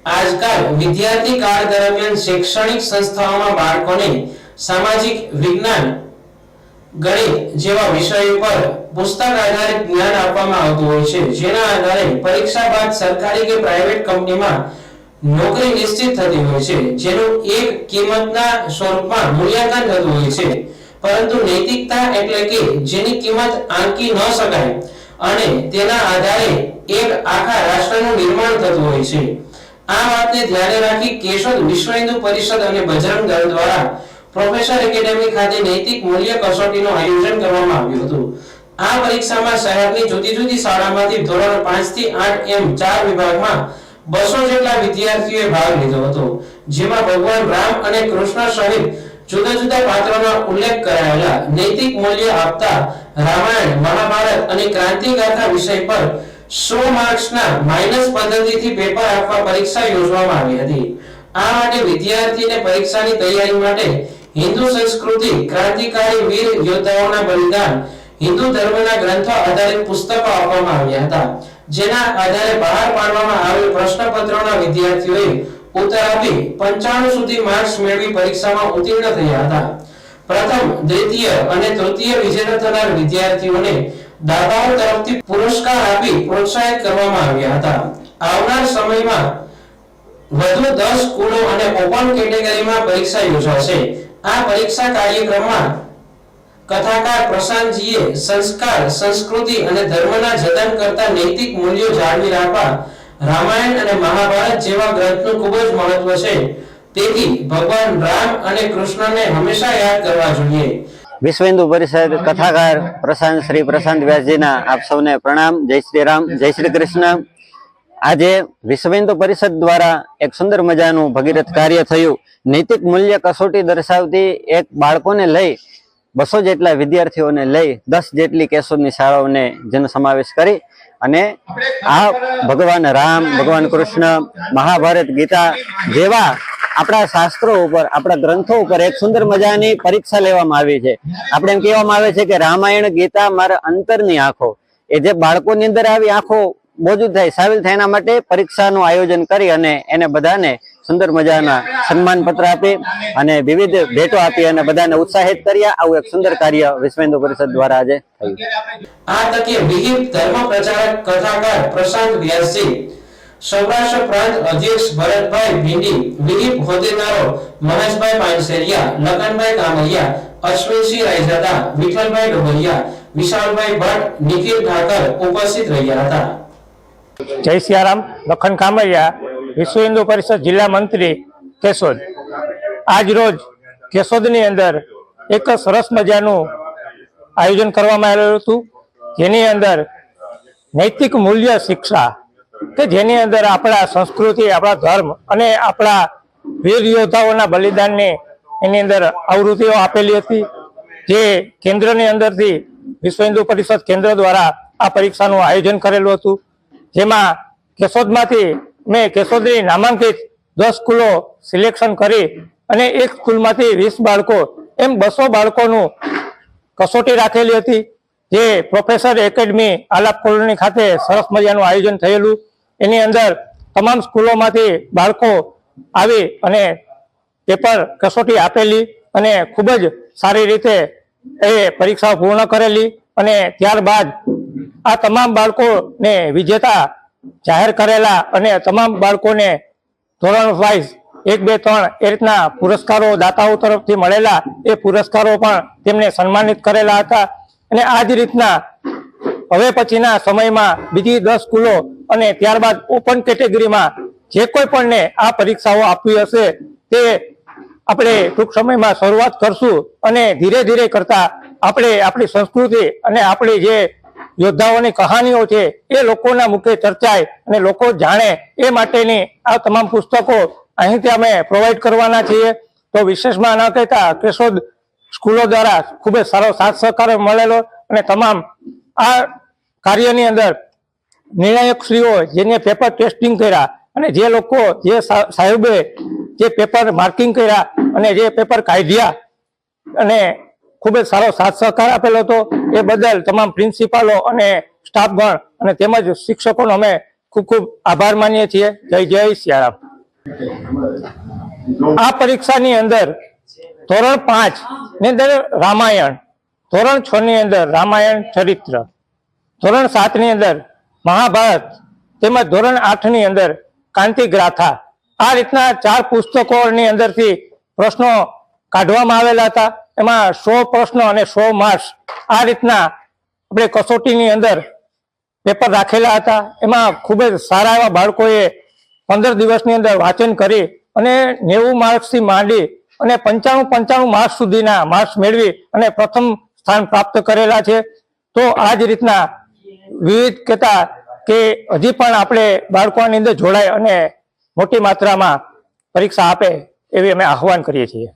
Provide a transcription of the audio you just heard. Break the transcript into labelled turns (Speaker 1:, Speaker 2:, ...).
Speaker 1: આજકાલ વિદ્યાર્થી કાળ દરમિયાન શૈક્ષણિક સંસ્થાઓમાં બાળકોને સામાજિક વિજ્ઞાન, ગણિત જેવા વિષયો પર પુસ્તક આધારિત જ્ઞાન આપવામાં આવતું હોય છે, જેના આધારે પરીક્ષા બાદ સરકારી કે પ્રાઇવેટ કંપનીમાં નોકરી નિશ્ચિત થતી હોય છે, જેનું એક કિંમતના સ્વરૂપમાં મૂલ્યાંકન થતું હોય છે। પરંતુ નૈતિકતા એટલે કે જેની કિંમત આંકી ન શકાય અને તેના આધારે એક આખા રાષ્ટ્રનું નિર્માણ થતું હોય છે। આ વાતને ધ્યાને રાખી કેશોદ વિશ્વ હિન્દુ પરિષદ અને બજરંગ દળ દ્વારા પ્રોફેસર એકેડેમી ખાતે નૈતિક મૂલ્ય કસોટીનું આયોજન કરવામાં આવ્યું હતું। આ પરીક્ષામાં શહેરની જુદી જુદી શાળામાંથી ધોરણ 5 થી 8 એમ 4 વિભાગમાં 200 જેટલા વિદ્યાર્થીઓએ ભાગ લીધો હતો, જેમાં ભગવાન રામ અને કૃષ્ણ સહિત જુદા જુદા પાત્રોના ઉલ્લેખ કરાયેલા નૈતિક મૂલ્ય આપતા રામાયણ, મહાભારત અને ક્રાંતિગાથા વિષય પર 100 માર્ક્સના માઈનસ પદ્ધતિથી પેપર આપવા પરીક્ષા યોજવામાં આવી હતી। આ માટે વિદ્યાર્થીને પરીક્ષાની તૈયારી માટે હિન્દુ સંસ્કૃતિ, ક્રાંતિકારી વીર યોદ્ધાઓના બલિદાન, હિન્દુ ધર્મના ગ્રંથો આધારિત પુસ્તકો આપવામાં આવ્યા હતા, જેના આધારે બહાર પાડવામાં આવેલ પ્રશ્નપત્રોના વિદ્યાર્થીઓએ ઉત્તર આપી 95 સુધી માર્ક્સ મેળવી પરીક્ષામાં ઉત્તીર્ણ થયા હતા। પ્રથમ, દ્વિતીય અને તૃતીય વિજેતા થનાર વિદ્યાર્થીઓને દાતાઓ તરફથી પુરસ્કાર આપી પ્રોત્સાહિત કરવામાં આવ્યા હતા। આવનાર સમયમાં વધુ 10 સ્કૂલો અને ઓપન કેટેગરીમાં પરીક્ષા યોજાશે। આ પરીક્ષા કાર્યક્રમમાં કથાકાર પ્રશાંતજીએ સંસ્કાર, સંસ્કૃતિ અને ધર્મના જતન કરતા નૈતિક મૂલ્યો જાળવી રાખવા રામાયણ અને મહાભારત જેવા ગ્રંથનું ખૂબ જ મહત્વ છે, તેથી ભગવાન રામ અને કૃષ્ણને હંમેશા યાદ કરવા જોઈએ।
Speaker 2: વિશ્વ હિન્દુ પરિષદ કથાકાર શ્રી પ્રશાંત વ્યાસજીના આપ સૌને પ્રણામ। જય શ્રી રામ, જય શ્રી કૃષ્ણ। આજે વિશ્વ હિન્દુ પરિષદ દ્વારા એક સુંદર મજાનું ભગીરથ કાર્ય થયું। નૈતિક મૂલ્ય કસોટી દર્શાવતી એક બાળકોને લઈ 200 જેટલા વિદ્યાર્થીઓને લઈ 10 જેટલી કેશોદની શાળાઓને જેનો સમાવેશ કરી અને આ ભગવાન રામ, ભગવાન કૃષ્ણ, મહાભારત, ગીતા જેવા આપણા શાસ્ત્રો ઉપર, આપણા ગ્રંથો ઉપર એક સુંદર મજાની પરીક્ષા લેવામાં આવી છે। આપણે એમ કહેવામાં આવે છે કે રામાયણ, ગીતા મારા અંતરની આંખો, એ જે બાળકોની અંદર આવી આંખો મોજૂદ થાય, સાવિલ થાય, એના માટે પરીક્ષાનું આયોજન કરી અને એને બધાને સુંદર મજાના સન્માન પત્ર આપી અને વિવિધ ભેટો આપી અને બધાને ઉત્સાહિત કર્યા। આવું એક સુંદર કાર્ય વિશ્વ હિન્દુ પરિષદ દ્વારા આજે થયું।
Speaker 1: આ તકે વિહિપ ધર્મ પ્રચારક કથાકાર પ્રશાંત વ્યાસજી, સૌરાષ્ટ્ર પ્રાંત અધ્યક્ષ ભરતભાઈ ભીંડી, વિહિપ હોદ્દેદારો મહેશભાઈ પાનસેરિયા, લખનભાઈ કામરિયા, અશ્વિનસિંહ રાયજાદા, વિઠ્ઠલભાઈ ડોબરિયા, વિશાલભાઈ ભટ્ટ, નિખિલ ઠાકર ઉપસ્થિત રહ્યા હતા।
Speaker 3: જય સિયારામ, લખન કામરિયા, વિશ્વ હિન્દુ પરિષદ જિલ્લા મંત્રી, કેશોદ। આજ રોજ કેશોદની અંદર એક સરસ મજાનું આયોજન કરવામાં આવેલું હતું, જેની અંદર નૈતિક મૂલ્ય શિક્ષા, કે જેની અંદર આપણા સંસ્કૃતિ, આપણા ધર્મ અને આપણા વીર યોદ્ધાઓના બલિદાનને એની અંદર આવૃત્તિઓ આપેલી હતી, જે કેન્દ્રની અંદરથી વિશ્વ હિન્દુ પરિષદ કેન્દ્ર દ્વારા આ પરીક્ષાનું આયોજન કરેલું હતું, જેમાં કેશોદમાંથી મેં કેશોદની નામાંકિત 10 સ્કૂલો સિલેક્શન કરી અને એક સ્કૂલમાંથી 20 બાળકો એમ 200 બાળકોનું કસોટી રાખેલી હતી, જે પ્રોફેસર એકેડમી આલાપ કોલોની ખાતે સરસ મજાનું આયોજન થયેલું। એની અંદર તમામ સ્કૂલોમાંથી બાળકો આવી અને પેપર કસોટી આપેલી અને ખૂબ જ સારી રીતે એ પરીક્ષાઓ પૂર્ણ કરેલી અને ત્યારબાદ આ તમામ બાળકોને વિજેતા જાહેર કરેલા અને તમામ બાળકોને ધોરણ વાઇઝ 1, 2, 3 એ રીતના પુરસ્કારો દાતાઓ તરફથી મળેલા, એ પુરસ્કારો પણ તેમને સન્માનિત કરેલા હતા। અને આ જ રીતના હવે પછીના સમયમાં બીજી 10 સ્કૂલો અને ત્યારબાદ ઓપન કેટેગરીમાં જે કોઈ પણને આ પરીક્ષાઓ આપવી હશે તે આપણે ટૂંક સમયમાં શરૂઆત કરશું અને ધીરે ધીરે કરતા આપણે આપણી સંસ્કૃતિ અને આપણી જે યોદ્ધાઓની કહાનીઓ છે એ લોકોના મુખે ચર્ચાય અને લોકો જાણે એ માટેની આ તમામ પુસ્તકો અહીંથી અમે પ્રોવાઈડ કરવાના છીએ। તો વિશેષમાં ન કહેતા કેશોદ સ્કૂલો દ્વારા ખૂબ જ સારો સાથ સહકાર મળેલો અને તમામ આ કાર્યની અંદર નિર્ણાયકશ્રીઓ જેને પેપર ટેસ્ટિંગ કર્યા અને જે લોકો જે સાહેબે જે પેપર માર્કિંગ કર્યા અને જે પેપર કાઢ્યા અને ખૂબ જ સારો સાથ સહકાર આપેલો હતો, એ બદલ તમામ પ્રિન્સિપાલો અને સ્ટાફગણ અને તેમજ શિક્ષકોનો અમે ખૂબ ખૂબ આભાર માનીએ છીએ। જય જય સિયારામ। આ પરીક્ષાની અંદર ધોરણ 5 ની અંદર રામાયણ, ધોરણ 6 ની અંદર રામાયણ ચરિત્ર, ધોરણ 7 ની અંદર મહાભારત તેમજ ધોરણ 8 ની અંદર કાંતિ ગાથા, આ રીતના 4 પુસ્તકોની અંદરથી પ્રશ્નો કાઢવામાં આવેલા હતા. એમાં 100 પ્રશ્નો અને 100 માર્ક્સ આ રીતના આપણે કસોટીની અંદર પેપર રાખેલા હતા. એમાં ખૂબ જ સારા એવા બાળકોએ 15 દિવસની અંદર વાંચન કરી અને 90 માર્ક્સથી માંડી અને 95 માર્ક્સ સુધીના માર્ક્સ મેળવી અને પ્રથમ સ્થાન પ્રાપ્ત કરેલા છે. તો આ જ રીતના વિવિધ કહેતા કે હજી પણ આપણે બાળકોની અંદર જોડાય અને મોટી માત્રામાં પરીક્ષા આપે એવી અમે આહવાન કરીએ છીએ.